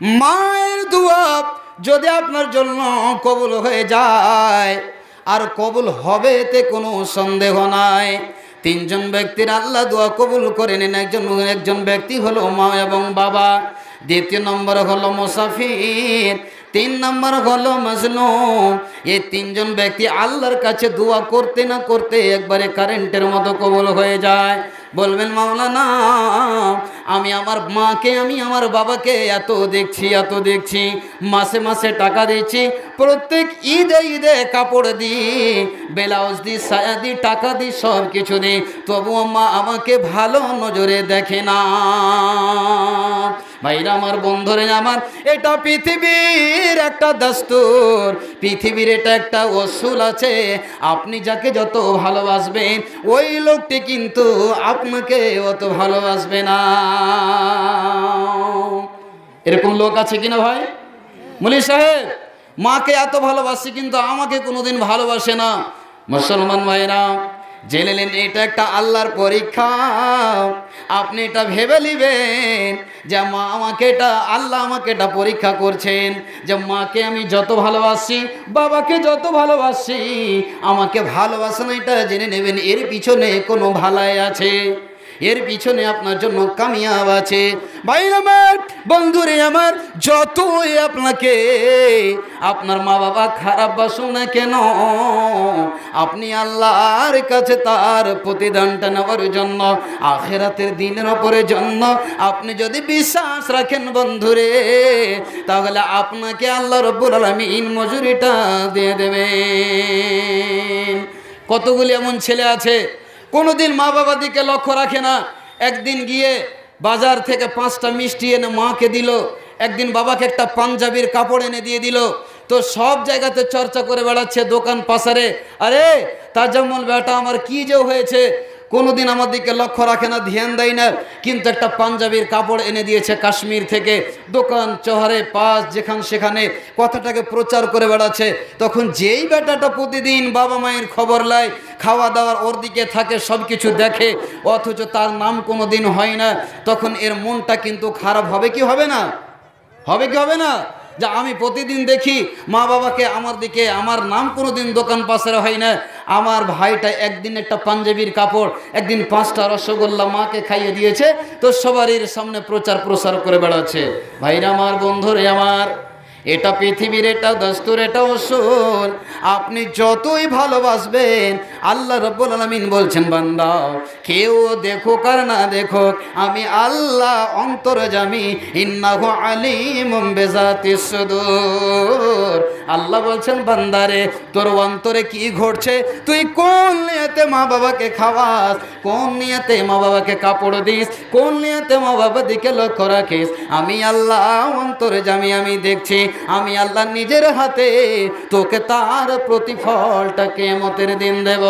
মায়ের দোয়া যদি আপনার জন্য কবুল হয়ে যায়, আর কবুল হবে এতে কোনো সন্দেহ নাই। তিনজন ব্যক্তির আল্লাহ দোয়া কবুল করে নেন। একজন ব্যক্তি হলো মা এবং বাবা, দ্বিতীয় নম্বর হলো মুসাফির, তিন নম্বর হলো মাজলুম। এই তিনজন ব্যক্তি আল্লাহর কাছে দোয়া করতে না করতে একবারে কারেন্টের মতো কবুল হয়ে যায়। বলবেন মাওলানা, আমি আমার মাকে, আমি আমার বাবাকে এত দেখছি, মাসে মাসে টাকা দিচ্ছি, প্রত্যেক ঈদে ঈদে কাপড় দিই, ব্লাউজ দিই, সায়া দিই, টাকা দিই, সব কিছু দিই, তবুও মা আমাকে ভালো নজরে দেখে না। ভাইরা আমার, বন্ধুরে আমার, এটা পৃথিবীর একটা দাস্তুর, পৃথিবীর এটা একটা অসুল আছে। আপনি যাকে যত ভালোবাসবেন ওই লোকটি কিন্তু আপনাকে অত ভালোবাসবে না। এরকম লোক আছে কিনা ভাই? মুলি সাহেব, মাকে এত ভালোবাসি কিন্তু আমাকে কোনোদিন ভালোবাসে না। মুসলমান ভাইরা, জেনে নেন এটা একটা আল্লাহর পরীক্ষা। আপনি এটা ভেবে নেবেন যে মা আমাকে এটা, আল্লাহ আমাকে এটা পরীক্ষা করছেন যে মাকে আমি যত ভালোবাসি, বাবাকে যত ভালোবাসি, আমাকে ভালোবাসে না। এটা জেনে নেবেন এর পিছনে কোনো ভালাই আছে, এর পিছনে আপনার জন্য কামিয়াব আছে। ভাইরা আমার, বন্ধুরে আমার, যতই আপনাকে আপনার মা বাবা খারাপ বাসুক না কেন, আপনি আল্লাহর কাছে তার প্রতিদানটা নেওয়ার জন্য, আখিরাতের দিনের উপরে জন্য আপনি যদি বিশ্বাস রাখেন বন্ধুরে, তাহলে আপনাকে আল্লাহ রাব্বুল আলামিন মজুরিটা দিয়ে দেবেন। কতগুলি এমন ছেলে আছে কোনোদিন মা বাবার দিকে লক্ষ্য রাখে না। একদিন গিয়ে বাজার থেকে 5টা মিষ্টি এনে মাকে দিল, একদিন বাবাকে একটা পাঞ্জাবির কাপড় এনে দিয়ে দিল। তো সব জায়গাতে চর্চা করে বেড়াচ্ছে দোকান পাশারে, আরে তাজাম্মল বেটা আমার কি যে হয়েছে, কোনোদিন আমার দিকে লক্ষ্য রাখে না, ধ্যান দেয় না, কিন্তু একটা পাঞ্জাবির কাপড় এনে দিয়েছে কাশ্মীর থেকে। দোকান চহরে পাশ যেখানে সেখানে কথাটাকে প্রচার করে বেড়াচ্ছে। তখন যেই বেটাটা প্রতিদিন বাবা মায়ের খবর নেয়, খাওয়া দাওয়ার ওর দিকে থাকে, সব কিছু দেখে, অথচ তার নাম কোনো দিন হয় না, তখন এর মনটা কিন্তু খারাপ হবে কি হবে না? হবে কি হবে না? যে আমি প্রতিদিন দেখি মা বাবাকে, আমার দিকে আমার নাম কোনো দিন দোকান পাশের হয় না, আমার ভাইটা একদিন একটা পাঞ্জাবির কাপড়, একদিন 5টা রসগোল্লা মাকে খাইয়ে দিয়েছে, তো সবারই সামনে প্রসার করে বেড়াচ্ছে। ভাইরা আমার, বন্ধুরে আমার, এটা পৃথিবীর এটা দস্তুর, এটা উসুল। আপনি যতই ভালোবাসবেন, আল্লাহ রাব্বুল আলামিন বলছেন বান্দা, কেউ দেখুক আর না দেখুক, আমি আল্লাহ অন্তর্যামী, ইন্নাহু আলিমুম বিযাতিস সুদূর। আল্লাহ বলছেন বান্দারে, তোর অন্তরে কি ঘটছে, তুই কোন নিয়তে মা বাবাকে খাওয়াস, কোন নিয়তে মা বাবাকে কাপড় দিস, কোন নিয়তে মা বাবার দিকে লক্ষ্য রাখিস, আমি আল্লাহ অন্তর্যামী, আমি দেখছি। আমি আল্লাহ নিজের হাতে তোকে তার প্রতিফলটা কিয়ামতের দিন দেব।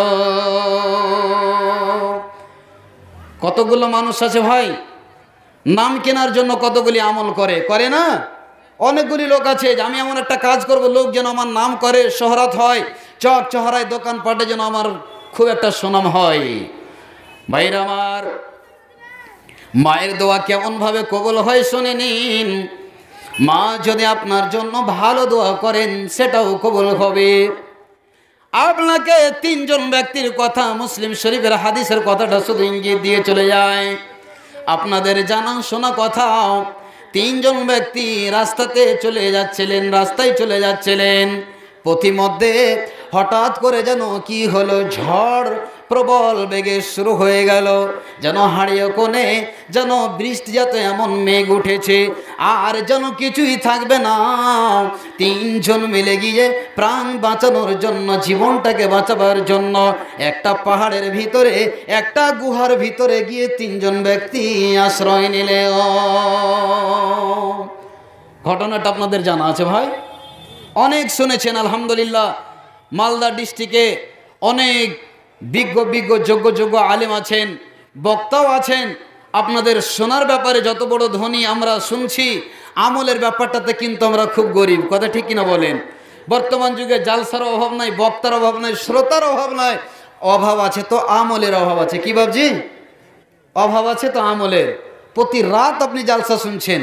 কতগুলো মানুষ আছে ভাই, নাম কেনার জন্য কতগুলি আমল করে না? অনেকগুলি লোক আছে যে আমি এমন একটা কাজ করব, লোক যেন আমার নাম করে, শহরত হয়, চক চহরায় দোকানপাটে যেন আমার খুব একটা সুনাম হয়। ভাইরা আমার, মায়ের দোয়া কেমন ভাবে কবুল হয় শুনে নিন। মা যদি আপনার জন্য ভালো দোয়া করেন, সেটাও কবুল হবে। আপনাকে 3জন ব্যক্তির কথা, মুসলিম শরীফের হাদিসের কথাটা শুধু ইঙ্গিত দিয়ে চলে যায়। আপনাদের জানা শোনা কথা, 3জন ব্যক্তি রাস্তায় চলে যাচ্ছিলেন। পথিমধ্যে হঠাৎ করে যেন কি হলো, ঝড় প্রবল বেগে শুরু হয়ে গেল, যেন হাড়িয়ে কোণে যেন বৃষ্টিজাত এমন মেঘ উঠেছে, আর যেন কিছুই থাকবে না। 3জন মিলে গিয়ে প্রাণ বাঁচানোর জন্য, জীবনটাকে বাঁচাবার জন্য একটা পাহাড়ের ভিতরে, একটা গুহার ভিতরে গিয়ে 3জন ব্যক্তি আশ্রয় নিলে। ঘটনাটা আপনাদের জানা আছে ভাই, অনেক শুনেছেন আলহামদুলিল্লাহ। মালদা ডিস্ট্রিক্টে অনেক বিজ্ঞ যোগ্য আলেম আছেন, বক্তাও আছেন। আপনাদের শোনার ব্যাপারে যত বড় ধনী আমরা শুনছি, আমলের ব্যাপারটাতে কিন্তু আমরা খুব গরিব। কথা ঠিক কিনা বলেন? বর্তমান যুগে জালসার অভাব নাই, বক্তার অভাব নাই, শ্রোতার অভাব নাই, অভাব আছে তো আমলের অভাব আছে। কি ভাবছি? অভাব আছে তো আমলের। প্রতি রাত আপনি জালসা শুনছেন,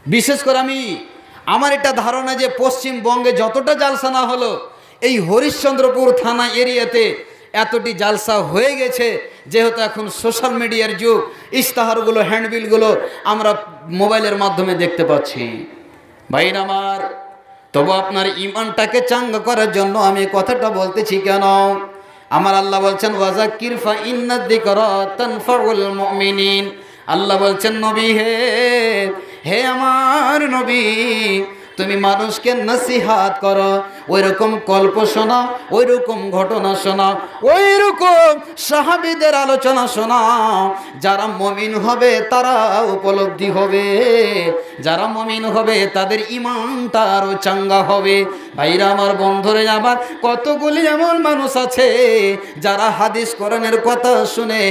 বিশেষ করে আমার এটা ধারণা যে পশ্চিমবঙ্গে যতটা জালসা না হলো, এই হরিশ্চন্দ্রপুর থানা এরিয়াতে এতটি জালসা হয়ে গেছে, যেহেতু এখন সোশ্যাল মিডিয়ার যুগ, ইস্তাহারগুলো, হ্যান্ডবিলগুলো আমরা মোবাইলের মাধ্যমে দেখতে পাচ্ছি। ভাইরা আমার, তবু আপনার ইমানটাকে চাঙ্গা করার জন্য আমি কথাটা বলতেছি কেন? আমার আল্লাহ বলছেন ওয়াজাক্কির ফা ইন্নাদ যিকরা তানফাউল মুমিনিন। আল্লাহ বলছেন নবী হে আমার নবী, তুমি মানুষকে নসিহাত করো, ওই রকম গল্প শোনাও, ওই রকম ঘটনা শোনাও, ওই রকম সাহাবীদের আলোচনা শোনাও, যারা মুমিন হবে তারা উপলব্ধি হবে, যারা মুমিন হবে তাদের ইমানটা আরো চাঙ্গা হবে। ভাইরা আমার, বন্ধুরে আমার, কতগুলি এমন মানুষ আছে যারা হাদিস কোরআনের কথা শুনে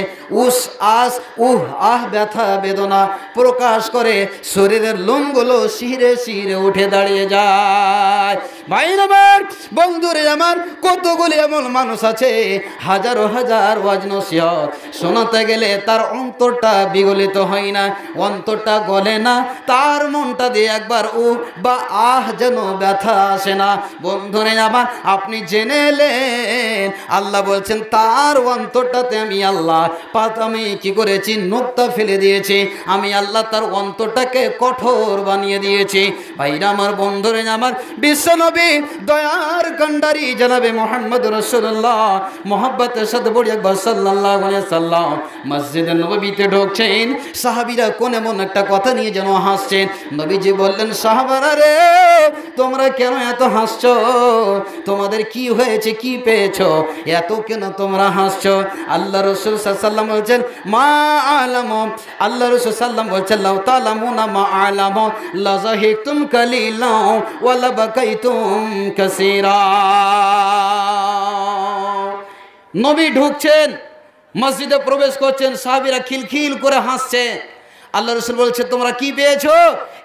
উস আস উহ আহ ব্যথা বেদনা প্রকাশ করে শরীরের লোমগুলো শিরে শিরে উঠে দাঁড়িয়ে যায়। ভাইরা আমার, বন্ধুরে আমার, কতগুলি এমন মানুষ আছে হাজারো হাজার ওয়াজ নসিহত শোনাতে গেলে তার অন্তরটা বিগলিত হয় না, অন্তরটা গলে না, তার মনটা দিয়ে একবার উহ বা আহ যেন ব্যথা আসে না। বন্ধুরে আমার, আপনি জেনে এলেন আল্লাহ বলছেন তার অন্তরটাতে আমি আল্লাহ আমি কি করেছি, নোক্তা ফেলে দিয়েছি, আমি আল্লাহ তার অন্তরটাকে কঠোর বানিয়ে দিয়েছি। ভাইরা আমার, বন্ধুরে আমার, বিশ্বনবী দয়ার কান্ডারি জনাবে মুহাম্মদ রাসূলুল্লাহ মোহাব্বতের সাথে বলি একবার সাল্লাল্লাহু আলাইহি সাল্লাম মসজিদে নববীতে ঢুকছেন, সাহাবীরা কোন এমন একটা কথা নিয়ে যেন হাসছেন। নবীজি বললেন, সাহাবারা রে, তোমরা কেন এত হাসছো? তোমাদের কি হয়েছে, কি পেয়েছো, এত কেন তোমরা হাসছো? আল্লাহ রাসূল সাল্লাল্লাহু আলাইহি সাল্লাম বলছেন মা আলামু, আল্লাহ রাসূল সাল্লাল্লাহু আলাইহি সাল্লাম লাউ তালামুনা মা আলামু লা যাহিকতুম কালিলা ওয়া লা বাকাইতুম কাসীরা। নবী ঢুকছেন, মসজিদে প্রবেশ করছেন, সাহাবীরা খিলখিল করে হাসছে। আল্লাহ রাসূল বলছে তোমরা কি পেয়েছো,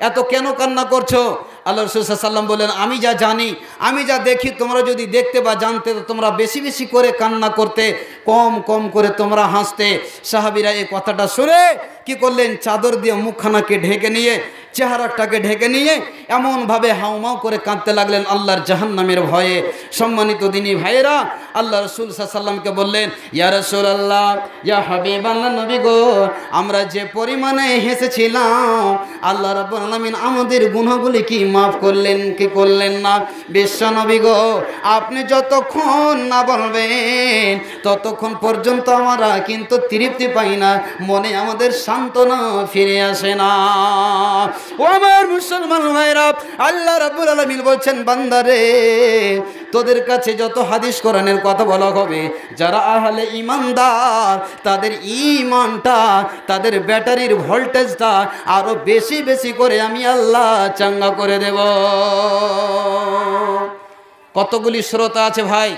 এত কেন কান্না করছো? আল্লাহ রাসূল সাল্লাল্লাহু আলাইহি ওয়াসাল্লাম বলেন, আমি যা জানি, আমি যা দেখি, তোমরা যদি দেখতে বা জানতে তো তোমরা বেশি বেশি করে কান্না করতে, কম কম করে তোমরা হাসতে। সাহাবীরা এই কথাটা শুনে কি করলেন, চাদর দিয়ে মুখখানাকে ঢেকে নিয়ে, চেহারাটাকে ঢেকে নিয়ে এমনভাবে হাউমাউ করে কাঁদতে লাগলেন আল্লাহর জাহান্নামের ভয়ে। সম্মানিত দিনী ভাইয়েরা, আল্লাহ রাসূল সাল্লাল্লাহু আলাইহি ওয়াসাল্লামকে বললেন, ইয়া রাসূলুল্লাহ, ইয়া হাবিবাল্লাহ, নবী গো, আমরা যে পরিমাণে হেসেছিলাম, আল্লাহ রাব্বুল আলামিন আমাদের গুনাহগুলি কি মাফ করলেন কি করলেন না? বিশ্ব নবী গো, আপনি যতক্ষণ না বলবেন ততক্ষণ পর্যন্ত আমরা কিন্তু তৃপ্তি পাই না, মনে আমাদের সান্ত্বনা ফিরে আসে না। ও আমার মুসলমান ভাইরা, আল্লাহ রাব্বুল আলামিন বলছেন, বান্দারে, তোদের কাছে যত হাদিস কোরআনের কথা বলা হবে, যারা আহলে ঈমানদার, তাদের ঈমানটা, তাদের ব্যাটারির ভোল্টেজটা আরো বেশি বেশি করে আমি আল্লাহ চাঙ্গা করে দেব। কতগুলি শ্রোতা আছে ভাই,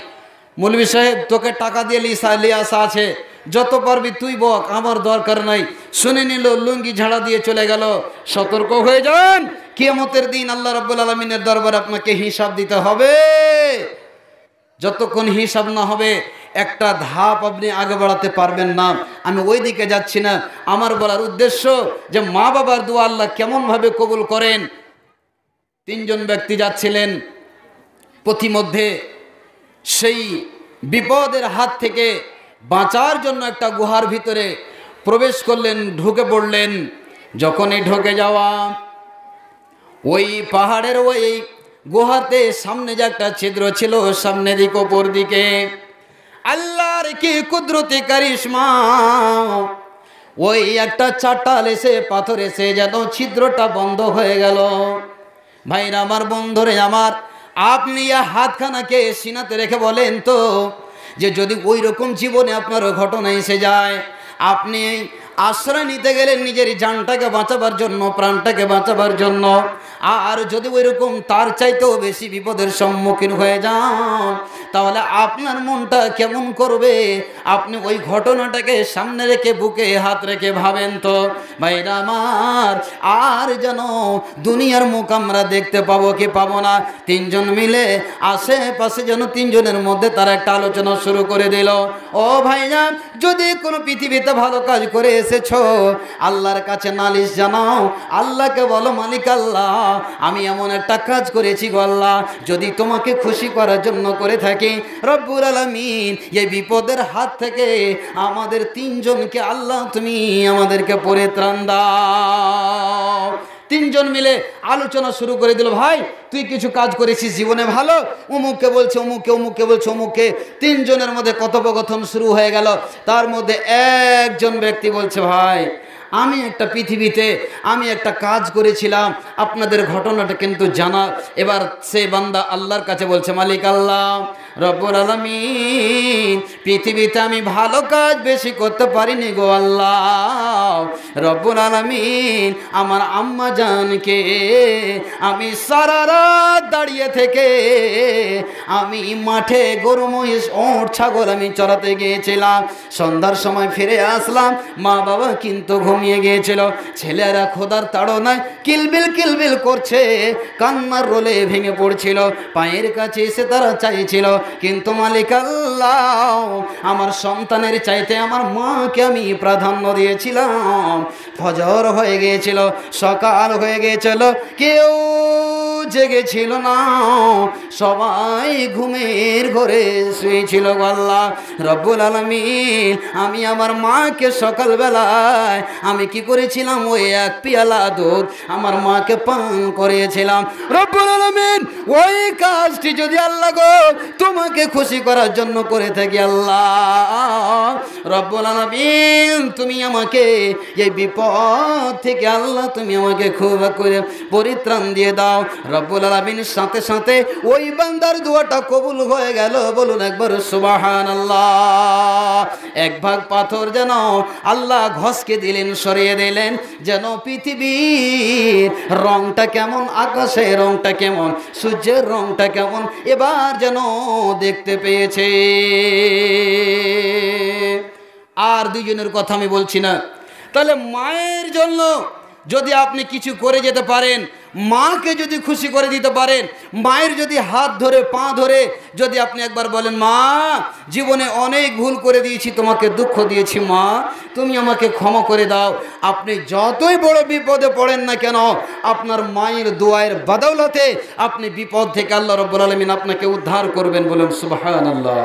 মৌলভী সাহেব তোকে টাকা দিয়ে লিয়ে আসা আছে, যত পারবি তুই বক, আমার দরকার নাই। শুনে নিল, লুঙ্গি ঝাড়া দিয়ে চলে গেল। সতর্ক হয়ে যান, কিয়ামতের দিন আল্লাহ রাব্বুল আলামিনের দরবারে আপনাকে হিসাব দিতে হবে। যতক্ষণ হিসাব না হবে একটা ধাপ আপনি আগে বাড়াতে পারবেন না। আমি ওই দিকে যাচ্ছি না, আমার বলার উদ্দেশ্য যে মা বাবার দোয়া আল্লাহ কেমনভাবে কবুল করেন। তিনজন ব্যক্তি যাচ্ছিলেন, পথিমধ্যে সেই বিপদের হাত থেকে বাঁচার জন্য একটা গুহার ভিতরে প্রবেশ করলেন, ঢুকে পড়লেন। যখনই ঢুকে যাওয়া, ওই পাহাড়ের ওই গুহাতে সামনে যে একটা ছিদ্র ছিল, সামনে দিক ওপর দিকে, আল্লাহর কি কুদরতি কারিশমা, ওই একটা চাটাল এসে, পাথর এসে যেন ছিদ্রটা বন্ধ হয়ে গেল। ভাইরা আমার, বন্ধুরে আমার, আপনি হাতখানাকে সিনাতে রেখে বলেন তো, যে যদি ওই রকম জীবনে আপনার ঘটনা এসে যায়, আপনি আশ্রয় নিতে গেলেন নিজের জানটাকে বাঁচাবার জন্য, প্রাণটাকে বাঁচাবার জন্য, আর যদি ওই রকম তার চাইতেও বেশি বিপদের সম্মুখীন হয়ে যান, তাহলে আপনার মনটা কেমন করবে? আপনি ওই ঘটনাটাকে সামনে রেখে, বুকে হাত রেখে ভাবেন তো ভাইরা আমার, আর যেন দুনিয়ার মুখ আমরা দেখতে পাবো কি পাবো না। তিনজন মিলে আশেপাশে যেন তিনজনের মধ্যে তারা একটা আলোচনা শুরু করে দিল, ও ভাইজান, যদি কোনো পৃথিবীতে ভালো কাজ করে এসেছো, আল্লাহর কাছে নালিশ জানাও। আল্লাহকে বলো, মালিক আল্লাহ, আমি এমন একটা কাজ করেছি গো আল্লাহ, যদি তোমাকে খুশি করার জন্য করে থাকি, রব্বুল আলামিন এই বিপদের হাত থেকে আমাদের তিনজনকে আল্লাহ তুমি আমাদেরকে পরিত্রাণ দাও। তিনজন মিলে আলোচনা শুরু করে দিল, ভাই তুই কিছু কাজ করেছিস জীবনে ভালো, অমুককে বলছে অমুককে, অমুককে বলছে অমুককে। তিনজনের মধ্যে কথোপকথন শুরু হয়ে গেল। তার মধ্যে একজন ব্যক্তি বলছে, ভাই আমি একটা পৃথিবীতে আমি একটা কাজ করেছিলাম, আপনাদের ঘটনাটা কিন্তু জানা। এবার সে বান্দা আল্লাহর কাছে বলছে, মালিক আল্লাহ রব্বুল আলামিন, পৃথিবীতে আমি ভালো কাজ বেশি করতে পারিনি গো আল্লাহ। রব্বুল আলামিন, আমার আম্মা জানকে আমি সারা রাত দাঁড়িয়ে থেকে আমি মাঠে গরু মহিষ ওঁট ছাগল আমি চড়াতে গিয়েছিলাম। সন্ধ্যার সময় ফিরে আসলাম, মা বাবা কিন্তু ঘুমিয়ে গিয়েছিল। ছেলেরা খোদার তাড়নায় কিলবিল কিলবিল করছে, কান্নার রোলে ভেঙে পড়ছিল। পায়ের কাছে এসে তারা চাইছিল, কিন্তু মালিক আল্লাহ, আমার সন্তানের চাইতে আমার মাকে আমি প্রাধান্য দিয়েছিলাম। ফজর হয়ে গিয়েছিল, সকাল হয়ে গিয়েছিল, কেউ জেগেছিল না, সবাই ঘুমের ঘরে শুয়েছিল। আল্লাহ রব্বুল আলামিন, আমি আমার মাকে সকালবেলায় আমি কি করেছিলাম, ওই এক পেয়ালা দুধ আমার মাকে পান করিয়েছিলাম। রব্বুল আলামিন, ওই কাজটি যদি আল্লাহ গো তোমাকে খুশি করার জন্য করে থাকি, আল্লাহ রব্বুল আলামিন, তুমি আমাকে এই বিপদ থেকে আল্লাহ তুমি আমাকে খুব করে পরিত্রাণ দিয়ে দাও। রব্বুল আলামিনের সাথে সাথে ওই বান্দার দোয়াটা কবুল হয়ে গেল। বলুন একবার সুবহানাল্লাহ। এক ভাগ পাথর যেন আল্লাহ ঘষকে দিলেন, সরিয়ে দিলেন, যেন পৃথিবীর রংটা কেমন, আকাশের রংটা কেমন, সূর্যের রংটা কেমন এবার যেন দেখতে পেয়েছে। আর দুইজনের কথা আমি বলছি না। তাহলে মায়ের জন্য যদি আপনি কিছু করে যেতে পারেন, মাকে যদি খুশি করে দিতে পারেন, মায়ের যদি হাত ধরে পা ধরে যদি আপনি একবার বলেন, মা জীবনে অনেক ভুল করে দিয়েছি, তোমাকে দুঃখ দিয়েছি, মা তুমি আমাকে ক্ষমা করে দাও। আপনি যতই বড় বিপদে পড়েন না কেন, আপনার মায়ের দোয়ার বদৌলতে আপনি বিপদ থেকে আল্লাহ রাব্বুল আলামিন আপনাকে উদ্ধার করবেন। বলুন সুবহানাল্লাহ।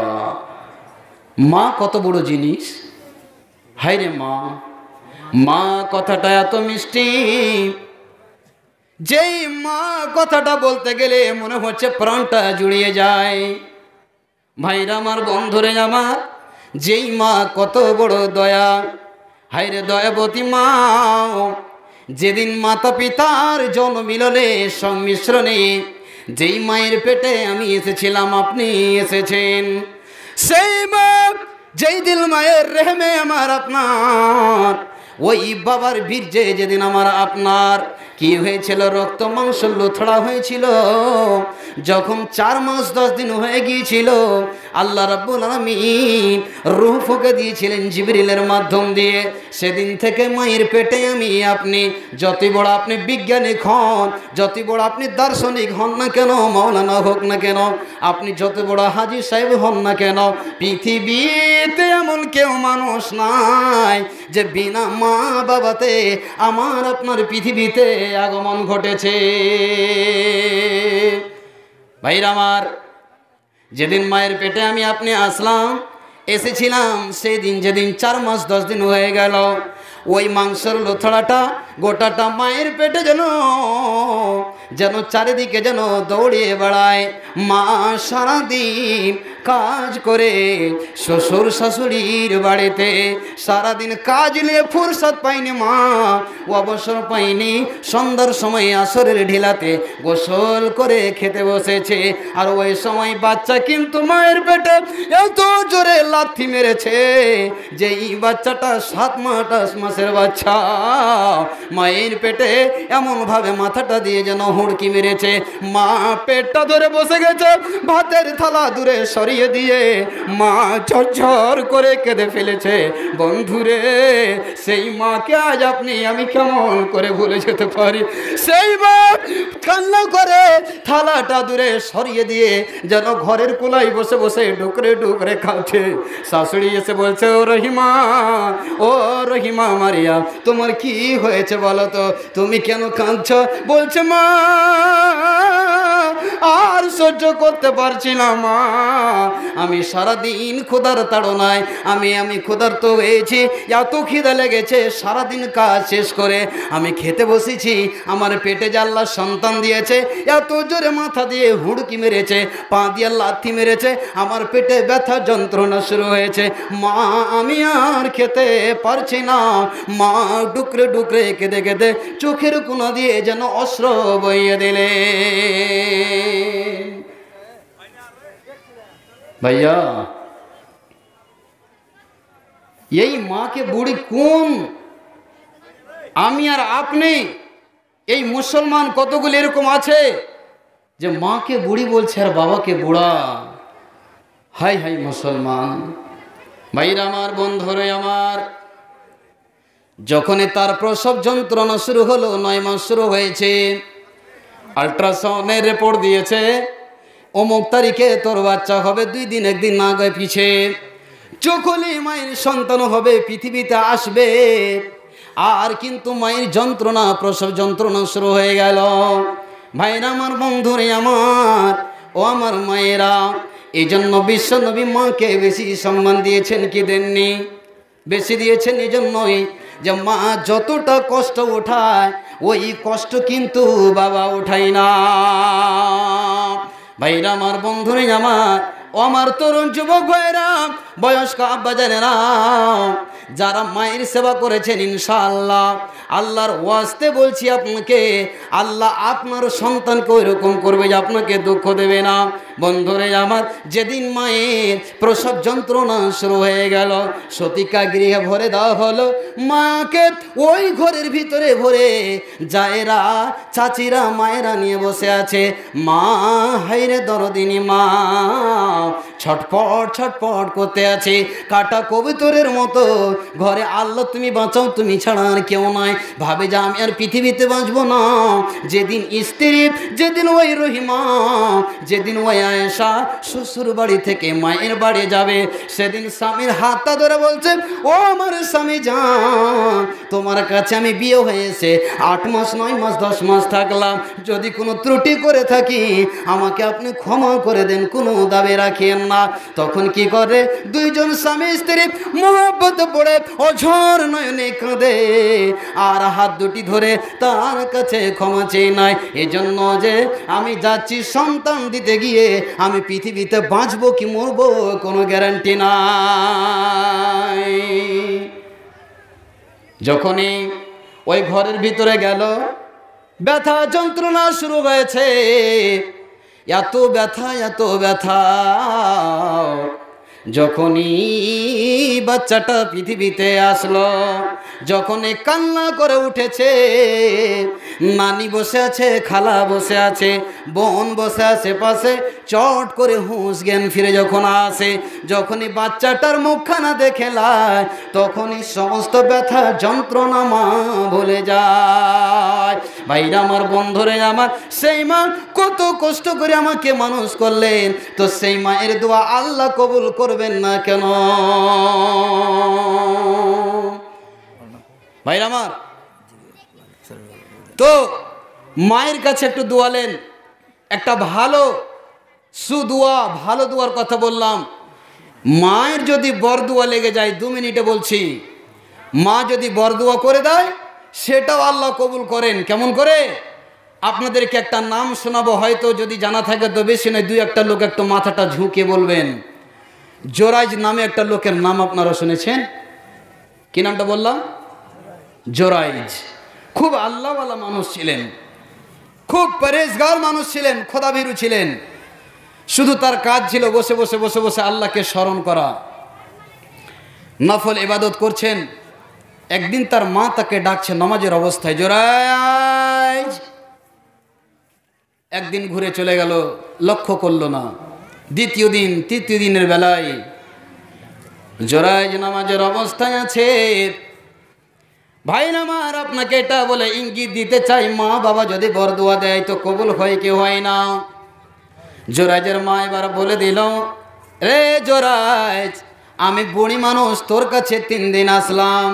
মা কত বড় জিনিস, হায় রে মা, মা কথাটা এত মিষ্টি, যেই মা কথাটা বলতে গেলে মনে হচ্ছে প্রাণটা জুড়িয়ে যায়। ভাইরা আমার, বন্ধুরে আমার, যেই মা কত বড় দয়া, হায়রে দয়াবতী মা, যেদিন মাতা পিতার জন্ম মিলনে সংমিশ্রণে যেই মায়ের পেটে আমি এসেছিলাম, আপনি এসেছেন, সেই মা যেই দিল মায়ের রেহমে আমার আপনার, ওই বাবার বীর্যে যেদিন আমার আপনার কি হয়েছিল, রক্ত মাংস লোথড়া হয়েছিল। যখন 4 মাস 10 দিন হয়ে গিয়েছিল, আল্লাহ রাব্বুল আলামিন রূহ ফুঁকে দিয়েছিলেন জিবরিলের মাধ্যম দিয়ে। সেদিন থেকে মায়ের পেটে আমি আপনি, যতই বড় আপনি বিজ্ঞানিক হন, যতই বড় আপনি দার্শনিক হন না কেন, মাওলানা হোক না কেন, আপনি যত বড় হাজী সাহেব হন না কেন, পৃথিবীতে এমন কেউ মানুষ নাই যে বিনা মা বাবাতে আমার আপনার পৃথিবীতে আগমন ঘটেছে। ভাইরা আমার, যেদিন মায়ের পেটে আমি আপনি আসলাম, এসেছিলাম, সেদিন যেদিন 4 মাস 10 দিন হয়ে গেল, ওই মাংসের লোথড়াটা গোটাটা মায়ের পেটে যেন যেন চারিদিকে যেন দৌড়িয়ে বেড়ায়। মা সারাদিন কাজ করে শ্বশুর শাশুড়ির বাড়িতে, সারাদিন কাজ নিয়ে ফুরসত পাইনি মা, অবসর পাইনি। সন্ধ্যার সময় আসরের ঢিলাতে গোসল করে খেতে বসেছে, আর ওই সময় বাচ্চা কিন্তু মায়ের পেটে এত জোরে লাথি মেরেছে যে এই বাচ্চাটা 7 মাসের বাচ্চা মায়ের পেটে এমনভাবে মাথাটা দিয়ে যেন হুড়কি মেরেছে। মা পেটটা ধরে বসে গেছে, ভাতের থালা দূরে সরিয়ে দিয়ে মা ঝরঝর করে কেঁদে ফেলেছে। বন্ধুরে, সেই মাকে আজ আমি কেমন করে ভুলে যেতে পারি? সেই মা কান্না করে থালাটা দূরে সরিয়ে দিয়ে যেন ঘরের কোলাই বসে বসে ডুকরে ডুকরে খাচ্ছে। শাশুড়ি এসে বলছে, ও রহিমা, ও রহিমা মারিয়া, তোমার কি হয়েছে বলো তো, তুমি কেন কাঁদছ? বলছে, মা আর সহ্য করতে পারছি না মা, আমি সারাদিন ক্ষুধার তাড়নায় আমি ক্ষুধার্ত হয়েছি, এত খিদে লেগেছে। সারাদিন কাজ শেষ করে আমি খেতে বসেছি, আমার পেটে যে আল্লাহ সন্তান দিয়েছে, এত জোরে মাথা দিয়ে হুড়কি মেরেছে, পা দিয়ে লাথি মেরেছে, আমার পেটে ব্যথা যন্ত্রণা শুরু হয়েছে। মা আমি আর খেতে পারছি না। মা ডুকরে ডুকরে কেঁদে কেঁদে চোখের কোনা দিয়ে যেন অশ্র বইয়ে দিলে। ভাইয়া, এই মাকে বুড়ি কোন? আমি আর আপনি, এই মুসলমান কতগুলো এরকম আছে যে মাকে বুড়ি বলছে আর বাবাকে বুড়া। হাই হাই মুসলমান ভাইরা আমার, বন্ধুরে আমার, যখনই তার প্রসব যন্ত্রণা শুরু হলো, 9 মাস শুরু হয়েছে, আল্ট্রাসাউন্ডের রিপোর্ট দিয়েছে অমুক তারিখে তোর বাচ্চা হবে, 2 দিন 1 দিন না গয়ে পিছে যখনই মায়ের সন্তান হবে, পৃথিবীতে আসবে, আর কিন্তু মায়ের যন্ত্রণা, প্রসব যন্ত্রণা শুরু হয়ে গেল। ভাইরা আমার, বন্ধুরে আমার, ও আমার মায়েরা, এই জন্য বিশ্ব নবী মাকে বেশি সম্মান দিয়েছেন কি দেননি? বেশি দিয়েছেন। এই জন্যই যে মা যতটা কষ্ট ওঠায়, ওই কষ্ট কিন্তু বাবা ওঠায় না। ভাইরা আমার, বন্ধুরে আমার, ও আমার তরুণ যুবক ভাইরা, বয়স্ক আব্বাজানেরা, যারা মায়ের সেবা করেছেন, ইনশাআল্লাহ আল্লাহর ওয়াস্তে বলছি আপনাকে, আল্লাহ আপনার সন্তানকে ওই রকম করবে যে আপনাকে দুঃখ দেবে না। বন্ধুরে আমার, যেদিন মায়ের প্রসব যন্ত্রণা শুরু হয়ে গেল, সতিকা গৃহে ভরে দেওয়া হলো, মাকে ওই ঘরের ভিতরে ভরে জায়েরা, চাচিরা, মায়েরা নিয়ে বসে আছে। মা হাইরে দরদিনী মা ছটপট ছটপট করতে আছে, কাটা কবুতরের মতো ঘরে। আল্লাহ তুমি বাঁচাও, তুমি ছাড়া আর কেউ নাই। ভাবে যে আমি আর পৃথিবীতে বাঁচবো না। যেদিন স্ত্রী, যেদিন ওই রহিমা, যেদিন ওই আয়েশা শ্বশুর বাড়ি থেকে মায়ের বাড়ি যাবে, সেদিন স্বামীর হাতটা ধরে বলছে, ও আমার স্বামী যান, তোমার কাছে আমি বিয়ে হয়েছে 8 মাস 9 মাস 10 মাস থাকলাম, যদি কোনো ত্রুটি করে থাকি আমাকে আপনি ক্ষমা করে দেন, কোনো দাবি রাখেন না। তখন কি করে, 2 জন স্বামী স্ত্রী মহব্বত পড়ে অঝর নয়নে কাঁদে, আর হাত দুটি ধরে তার কাছে ক্ষমা চেয়ে নাই। এজন্য যে আমি যাচ্ছি সন্তান দিতে গিয়ে, আমি পৃথিবীতে বাঁচবো কি মরবো কোনো গ্যারান্টি নাই। যখনই ওই ঘরের ভিতরে গেল, ব্যথা যন্ত্রণা শুরু হয়েছে, এত ব্যথা এত ব্যথা। যখনই বাচ্চাটা পৃথিবীতে আসলো, যখনই কান্না করে উঠেছে, নানি বসে আছে, খালা বসে আছে, বোন বসে আছে পাশে, চট করে হুঁশ জ্ঞান ফিরে যখন আসে, যখনই বাচ্চাটার মুখখানা দেখেলায়, তখনই সমস্ত ব্যথা যন্ত্রণা মা ভুলে যায়। ভাইরা আমার, বন্ধুরে আমার, সেই মা কত কষ্ট করে আমাকে মানুষ করলেন, তো সেই মায়ের দোয়া আল্লাহ কবুল করবেন না কেন? ভাইরা আমার, তো মায়ের কাছে একটু দোয়ালেন, একটা ভালো সুদুয়া, ভালো দোয়ার কথা বললাম। মায়ের যদি বরদুয়া লেগে যায়, 2 মিনিটে বলছি, মা যদি বরদুয়া করে দেয়, সেটাও আল্লাহ কবুল করেন। কেমন করে? আপনাদেরকে একটা নাম শোনাবো, হয়তো যদি জানা থাকে তো বেশি নয়, 2-1টা লোক একটু মাথাটা ঝুঁকে বলবেন। জোরাইজ নামে একটা লোকের নাম আপনারা শুনেছেন? কি নামটা বললাম? জোরাইজ। খুব আল্লাহওয়ালা মানুষ ছিলেন, খুব পরেজগার মানুষ ছিলেন, খোদাভীরু ছিলেন। শুধু তার কাজ ছিল বসে বসে বসে বসে আল্লাহকে স্মরণ করা। নফল ইবাদত করছেন, একদিন তার মা তাকে ডাকছে নামাজের অবস্থায়, জোরাইজ। একদিন ঘুরে চলে গেল, লক্ষ্য করলো না। দ্বিতীয় দিন, তৃতীয় দিনের বেলায় জোরাইজ নামাজের অবস্থায় আছে। ভাই আমার, আপনাকে এটা বলে ইঙ্গিত দিতে চাই, মা বাবা যদি বরদুয়া দেয় তো কবুল হয় কি হয় না। জোরাইজের মা এবার বলে দিল, রে জোরাইজ, আমি বুড়ি মানুষ, তোর কাছে 3 দিন আসলাম,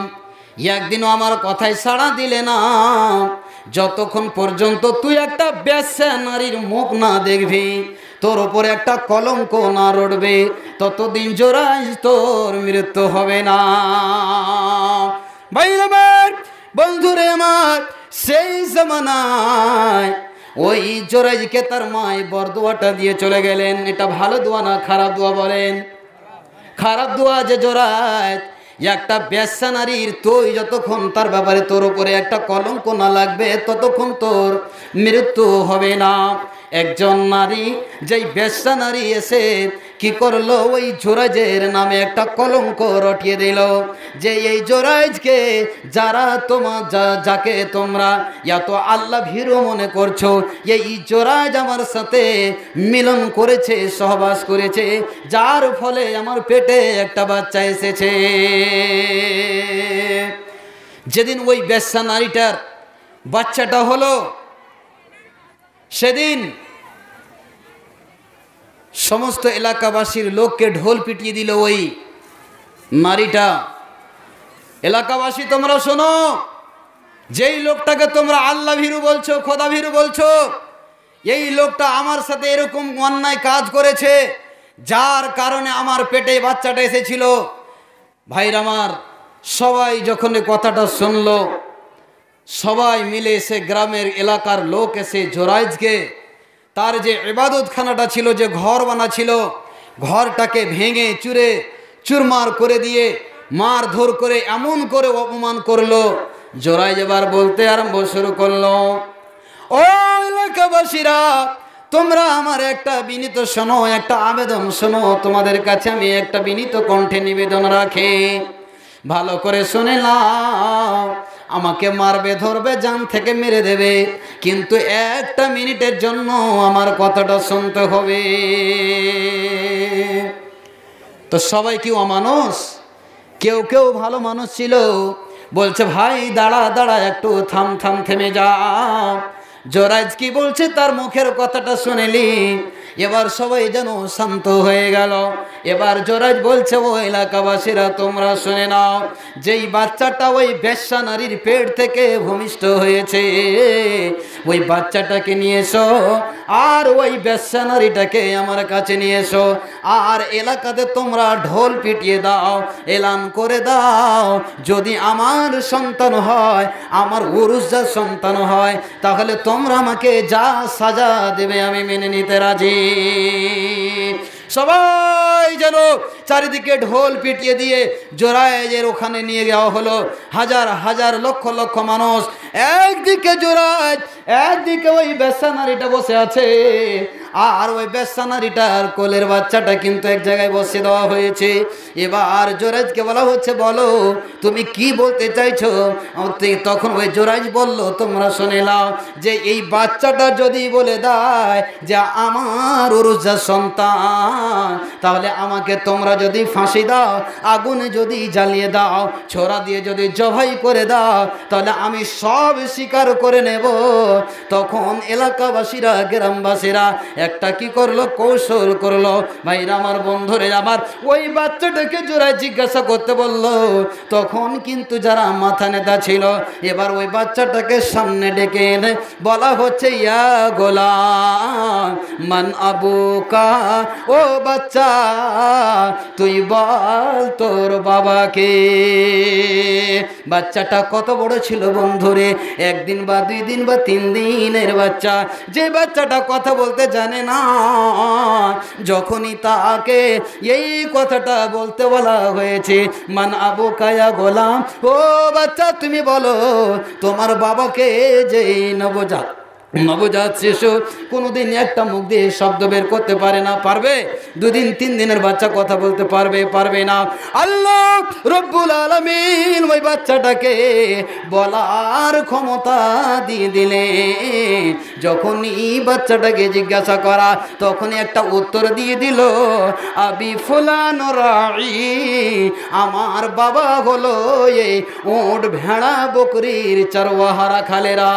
একদিনও আমার কথায় সাড়া দিলে না। যতক্ষণ পর্যন্ত তুই একটা বেশ্যা নারীর মুখ না দেখবি, তোর উপরে একটা কলঙ্ক না রটবে, ততদিন জোরাইজ তোর মৃত্যু হবে না। ভাই আমার, বন্ধুরে আমার, সেই জামানায় ওই জোরাইজকে তার মায় বরদুয়াটা দিয়ে চলে গেলেন। এটা ভালো দোয়া না খারাপ দোয়া বলেন? খারাপ দোয়া। যে জোরাইজ একটা বেশ্যা নারীর, তুই যতক্ষণ তার ব্যাপারে তোর উপরে একটা কলঙ্ক না লাগবে ততক্ষণ তোর মৃত্যু হবে না। একজন নারী, যেই বেশ্যা নারী এসে কি করলো, ওই জোরাইজের নামে একটা কলঙ্ক রটিয়ে দিল, যে এই জোরাইজকে যারা যাকে তোমরা এত আল্লাহ ভীরু মনে করছো, এই জোরাইজ আমার সাথে মিলন করেছে, সহবাস করেছে, যার ফলে আমার পেটে একটা বাচ্চা এসেছে। যেদিন ওই বেশ্যা নারীটার বাচ্চাটা হলো, সেদিন সমস্ত এলাকাবাসীর লোককে ঢোল পিটিয়ে দিল ওই নারীটা। এলাকাবাসী তোমরা শোনো, যেই লোকটাকে তোমরা আল্লাহ ভীরু বলছো, খোদা ভীরু বলছো, এই লোকটা আমার সাথে এরকম অন্যায় কাজ করেছে, যার কারণে আমার পেটে বাচ্চাটা এসেছিল। ভাইরা আমার, সবাই যখন কথাটা শুনলো, সবাই মিলে এসে, গ্রামের এলাকার লোক এসে জোরাইজকে তার যে ইবাদতখানাটা ছিল, যে ঘর বানা ছিল, ঘরটাকে ভেঙে চুরে চুরমার করে দিয়ে মারধর করে এমন করে অপমান করলো। জোরাইজ এবার বলতে আরম্ভ শুরু করলো, ও এলাকাবাসীরা, তোমরা আমার একটা বিনীত শোনো, একটা আবেদন শোনো, তোমাদের কাছে আমি একটা বিনীত কণ্ঠে নিবেদন রাখি, ভালো করে শুনে নাও। আমাকে মারবে, ধরবে, জান থেকে মেরে দেবে, কিন্তু 1 মিনিটের জন্য আমার কথাটা শুনতে হবে। তো সবাই কি অমানুষ? কেউ কেউ ভালো মানুষ ছিল, বলছে ভাই দাঁড়া দাঁড়া, একটু থাম থাম, থেমে যা। জোরাইজ কি বলছে তার মুখের কথাটা শুনেলি, এবার সবাই যেন শান্ত হয়ে গেল। এবার জোরাইজ বলছে, ও এলাকাবাসীরা তোমরা শুনে নাও, যেই বাচ্চাটা ওই বেশ্যা নারীর পেট থেকে ভূমিষ্ঠ হয়েছে, ওই বাচ্চাটাকে নিয়ে এসো, আর ওই বেশ্যা নারীটাকে আমার কাছে নিয়ে এসো, আর এলাকাতে তোমরা ঢোল পিটিয়ে দাও, এলান করে দাও, যদি আমার সন্তান হয়, আমার উরুসজাত সন্তান হয়, তাহলে তোমরা আমাকে যা সাজা দেবে আমি মেনে নিতে রাজি। সবাই যেন চারিদিকে ঢোল পিটিয়ে দিয়ে জোরাইজের ওখানে নিয়ে যাওয়া হলো। হাজার হাজার লক্ষ লক্ষ মানুষ, একদিকে জোরাইজ, একদিকে ওই বেশ্যা নারীটা বসে আছে, আর ওই বেশ্যা নারীটার কোলের বাচ্চাটা কিন্তু এক জায়গায় বসে দেওয়া হয়েছে। এবার জোরাইজকে বলা হচ্ছে, বলো তুমি কি বলতে চাইছো? তখন ওই জোরাইজ বলল, তোমরা শুনে নাও, যে এই বাচ্চাটা যদি বলে দেয় যে আমার উরুসজাত সন্তান, তাহলে আমাকে তোমরা যদি ফাঁসি দাও, আগুনে যদি জ্বালিয়ে দাও, ছোরা দিয়ে যদি জবাই করে দাও, তাহলে আমি সব স্বীকার করে নেব। তখন এলাকাবাসীরা, গ্রামবাসীরা একটা কি করলো, কৌশল করলো। ভাইরা আমার, বন্ধুরে আমার, ওই বাচ্চাটাকে জোরাইজ জিজ্ঞাসা করতে বললো। তখন কিন্তু যারা মাথা নেতা ছিল, এবার ওই বাচ্চাটাকে সামনে ডেকে এনে বলা হচ্ছে, ইয়া গোলাম মান আবুকা, ও বাচ্চা তুই বল তোর বাবাকে। বাচ্চাটা কত বড় ছিল বন্ধুরে, 1 দিন বা 2 দিন বা 3 দিনের বাচ্চা, যে বাচ্চাটা কথা বলতে জানে না। যখনই তাকে এই কথাটা বলতে বলা হয়েছে, মান আবুকা ইয়া গোলাম, ও বাচ্চা তুমি বলো তোমার বাবাকে, যে নবজাত শিশু কোনোদিন একটা মুখ দিয়ে শব্দ বের করতে পারে না, পারবে? 2 দিন 3 দিনের বাচ্চা কথা বলতে পারবে? পারবে না। আল্লাহ রব্বুল আলামিন ওই বাচ্চাটাকে বলার ক্ষমতা দিয়ে দিলেন। যখনই বাচ্চাটাকে জিজ্ঞাসা করা তখনই একটা উত্তর দিয়ে দিল, আবি ফুলান রাই, আমার বাবা হলো এই উট ভেড়া বকরির চরওয়াহারা খালেরা।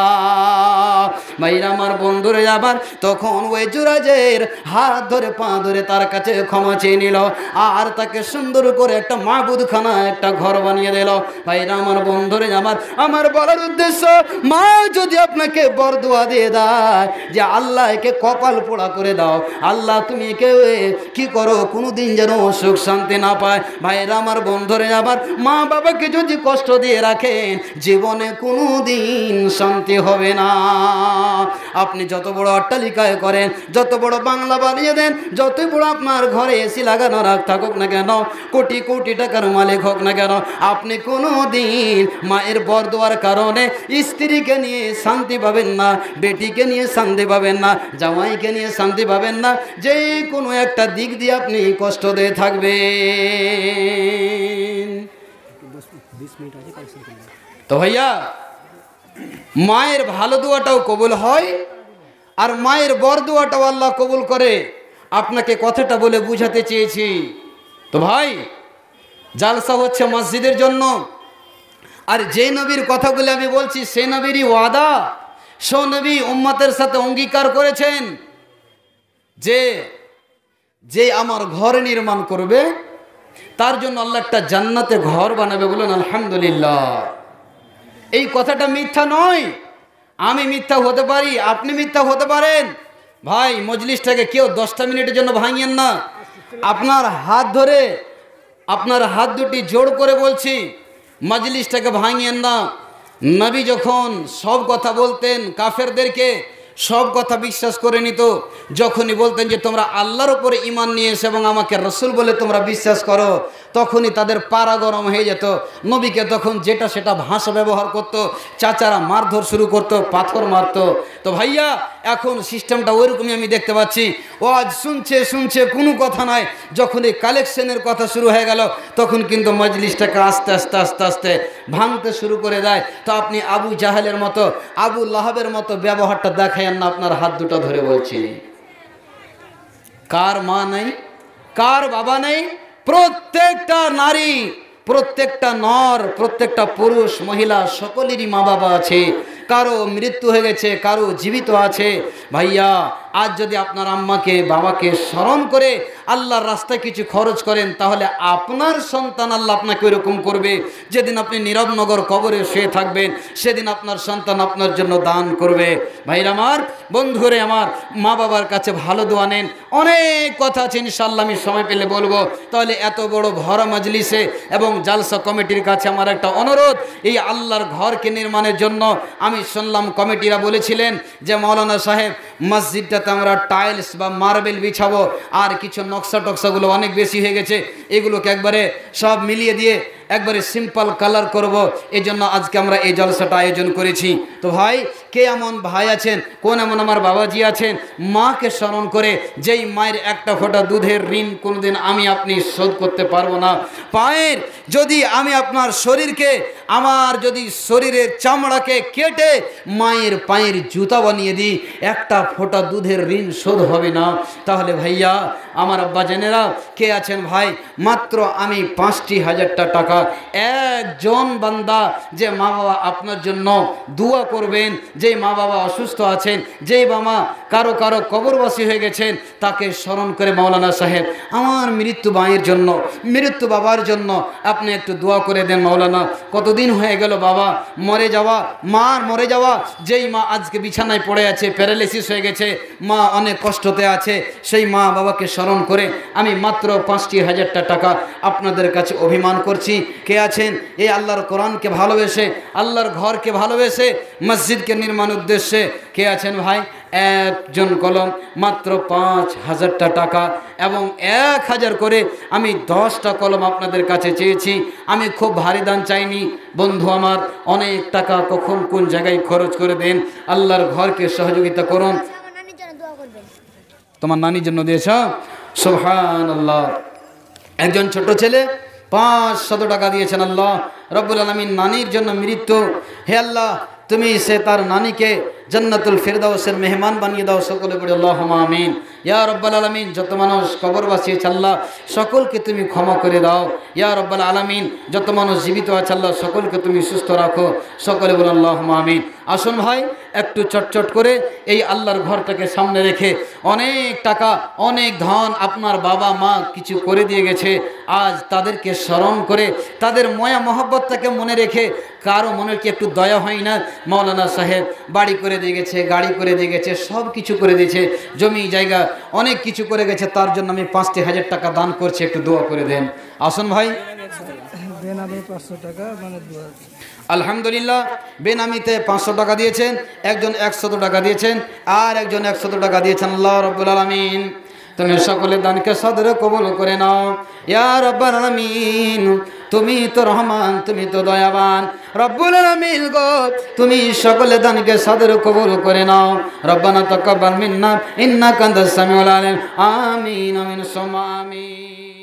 ভাইরা আমার বন্ধুরে, আবার তখন ওই যুবরাজের হাত ধরে পা ধরে তার কাছে ক্ষমা চেয়ে নিল, আর তাকে সুন্দর করে একটা মাবুদখানা একটা ঘর বানিয়ে দিল। ভাইরা আমার বন্ধুরে, আমার বলার উদ্দেশ্য, মা যদি আপনাকে বরদোয়া দিয়ে দেয় যে আল্লাহ একে কপাল পোড়া করে দাও, আল্লাহ তুমি একে কি করো কোনোদিন যেন সুখ শান্তি না পায়। ভাইরা আমার বন্ধুরে, আবার মা বাবাকে যদি কষ্ট দিয়ে রাখেন জীবনে কোনোদিন শান্তি হবে না। আপনি যত বড় অট্টালিকায় করেন, যত বড় বাংলা বানিয়ে দেন, যত বড় আপনার ঘরে এসি লাগানো রাখ থাকুক না কেন, কোটি কোটি টাকার মালিক হোক না কেন, আপনি কোনো দিন মায়ের বরদোয়ার কারণে স্ত্রীকে নিয়ে শান্তি পাবেন না, বেটিকে নিয়ে শান্তি পাবেন না, জামাইকে নিয়ে শান্তি পাবেন না। যে কোনো একটা দিক দিয়ে আপনি কষ্ট দিয়ে থাকবেন। তো ভাইয়া, মায়ের ভালো দোয়াটাও কবুল হয় আর মায়ের বরদোয়াটাও আল্লাহ কবুল করে। আপনাকে কথাটা বলে বুঝাতে চেয়েছি। তো ভাই, জালসা হচ্ছে মসজিদের জন্য, আর যে নবীর কথাগুলো আমি বলছি সে নবীরই ওয়াদা। সে নবী উম্মতের সাথে অঙ্গীকার করেছেন যে যে আমার ঘর নির্মাণ করবে তার জন্য আল্লাহ একটা জান্নাতে ঘর বানাবে। বলুন আলহামদুলিল্লাহ। এই কথাটা মিথ্যা নয়। আমি মিথ্যা হতে পারি, আপনি মিথ্যা হতে পারেন। ভাই, মজলিসটাকে কেউ 10টা মিনিটের জন্য ভাঙিয়েন না। আপনার হাত ধরে, আপনার হাত দুটি জোড় করে বলছি, মজলিসটাকে ভাঙিয়েন না। নবী যখন সব কথা বলতেন কাফেরদেরকে, সব কথা বিশ্বাস করে নিত। যখনই বলতেন যে তোমরা আল্লাহর উপরে ঈমান নিয়ে এসো এবং আমাকে রসুল বলে তোমরা বিশ্বাস করো, তখনই তাদের পাড়া গরম হয়ে যেত। নবীকে তখন যেটা সেটা ভাষা ব্যবহার করত, চাচারা মারধর শুরু করত, পাথর মারত। তো ভাইয়া, এখন সিস্টেমটা ওইরকমই আমি দেখতে পাচ্ছি। ও আজ শুনছে কোনো কথা নাই। যখন এই কালেকশনের কথা শুরু হয়ে গেল তখন কিন্তু মজলিসটাকে আস্তে আস্তে আস্তে আস্তে ভাঙতে শুরু করে দেয়। তো আপনি আবু জাহেলের মতো, আবু লাহাবের মতো ব্যবহারটা দেখায়েন না। আপনার হাত দুটো ধরে বলছি, কার মা নেই, কার বাবা নেই? প্রত্যেকটা নারী, প্রত্যেকটা নর, প্রত্যেকটা পুরুষ মহিলা সকলেরই মা বাবা আছে। কারো মৃত্যু হয়ে গেছে, কারো জীবিত আছে। ভাইয়া, আজ যদি আপনার আম্মাকে বাবাকে স্মরণ করে আল্লাহর রাস্তায় কিছু খরচ করেন, তাহলে আপনার সন্তান আল্লাহ আপনাকে ওইরকম করবে। যেদিন আপনি নীরবনগর কবরে শুয়ে থাকবেন সেদিন আপনার সন্তান আপনার জন্য দান করবে। ভাইরা আমার, বন্ধুরে আমার, মা বাবার কাছে ভালো দোয়া নেন। অনেক কথা আছে, ইনশাআল্লাহ আমি সময় পেলে বলবো। তাহলে এত বড় ভরা মজলিসে এবং জালসা কমিটির কাছে আমার একটা অনুরোধ, এই আল্লাহর ঘরকে নির্মাণের জন্য আমি শুনলাম কমিটিরা বলেছিলেন যে মৌলানা সাহেব, মসজিদটাতে আমরা টাইলস বা মার্বেল বিছাবো, আর কিছু নকশা টকশাগুলো অনেক বেশি হয়ে গেছে, এগুলোকে একবারে সব মিলিয়ে দিয়ে একবারে সিম্পল কালার করব। এই জন্য আজকে আমরা এই জলসাটা আয়োজন করেছি। তো ভাই, কে এমন ভাই আছেন, কোন এমন আমার বাবাজি আছেন, মাকে স্মরণ করে, যেই মায়ের একটা ফোঁটা দুধের ঋণ কোনোদিন আমি আপনি শোধ করতে পারবো না। পায়ের যদি আমি আপনার শরীরকে, আমার যদি শরীরের চামড়াকে কেটে মায়ের পায়ের জুতা বানিয়ে দিই, একটা ফোঁটা দুধের ঋণ শোধ হবে না। তাহলে ভাইয়া আমার আব্বা জেনেরা, কে আছেন ভাই, মাত্র আমি 5,000 টাকা, একজন বান্দা যে মা বাবা আপনার জন্য দোয়া করবেন, যেই মা বাবা অসুস্থ আছেন, যেই বাবা কারো কারো কবরবাসী হয়ে গেছেন, তাকে স্মরণ করে মাওলানা সাহেব আমার মৃত্যু মায়ের জন্য, মৃত্যু বাবার জন্য আপনি একটু দোয়া করে দেন। মাওলানা, কতদিন হয়ে গেল বাবা মরে যাওয়া, মার মরে যাওয়া, যেই মা আজকে বিছানায় পড়ে আছে, প্যারালাইসিস হয়ে গেছে, মা অনেক কষ্টতে আছে, সেই মা বাবাকে স্মরণ করে আমি মাত্র 5,000 টাকা আপনাদের কাছে অভিমান করছি। কে আছেন এই আল্লাহর কোরআনকে ভালোবেসে, আল্লাহর ঘরকে ভালোবেসে, মসজিদকে নির্মাণ উদ্দেশ্যে কে আছেন ভাই? একজন কলম মাত্র 5,000 টাকা এবং 1,000 করে আমি 10টা কলম আপনাদের কাছে চেয়েছি। আমি খুব ভারী দান চাইনি বন্ধু আমার, অনেক টাকা কখন কোন জায়গায় খরচ করে দেন, আল্লাহর ঘরকে সহযোগিতা করুন। তোমার নানির জন্য দিয়েছ? সুবহানাল্লাহ। একজন ছোট ছেলে 500 টাকা দিয়েছেন। আল্লাহ রব্বুল আলামিন নানির জন্য মৃত্যু, হে আল্লাহ তুমি সে তার নানিকে জান্নাতুল ফিরদাউসের মেহমান বানিয়ে দাও। সকলে বলে আল্লাহুম্মা আমিন। ইয়া রব্বাল আলামিন, যত মানুষ কবর বাসিয়েছে আল্লাহ সকলকে তুমি ক্ষমা করে দাও। ইয়া রব্বাল আলামিন, যত মানুষ জীবিত আছে আল্লাহ সকলকে তুমি সুস্থ রাখো। সকলে বলে আল্লাহুম্মা আমিন। আসুন ভাই একটু চটচট করে এই আল্লাহর ঘরটাকে সামনে রেখে, অনেক টাকা অনেক ধন আপনার বাবা মা কিছু করে দিয়ে গেছে, আজ তাদেরকে স্মরণ করে তাদের ময়া মহব্বতটাকে মনে রেখে, কারো মনে কি একটু দয়া হয় না? মাওলানা সাহেব বাড়ি করে দিয়ে গেছে, গাড়ি করে দিয়ে গেছে, সব কিছু করে দিয়েছে, জমি জায়গা অনেক কিছু করে গেছে, তার জন্য আমি 5,000 টাকা দান করছি, একটু দোয়া করে দেন। আসুন ভাই। আলহামদুলিল্লাহ, বেনামিতে 500 টাকা দিয়েছেন, একজন 100 টাকা দিয়েছেন, আর একজন 100 টাকা দিয়েছেন। আল্লাহ রাব্বুল আলামিন তুমি সকলের দানকে সদরে কবুল করে নাও। ইয়া রাব্বাল আলামিন, তুমি তো রহমান, তুমি তো দয়াবান রব্বুল আলামিন গো, তুমি সকলের দানকে সদরে কবুল করে নাও। রব্বানা তাকাব্বাল মিন্না ইন্নাকা আনতাস সামিউল আলিম। আমিন আমিন সুম্মা আমিন।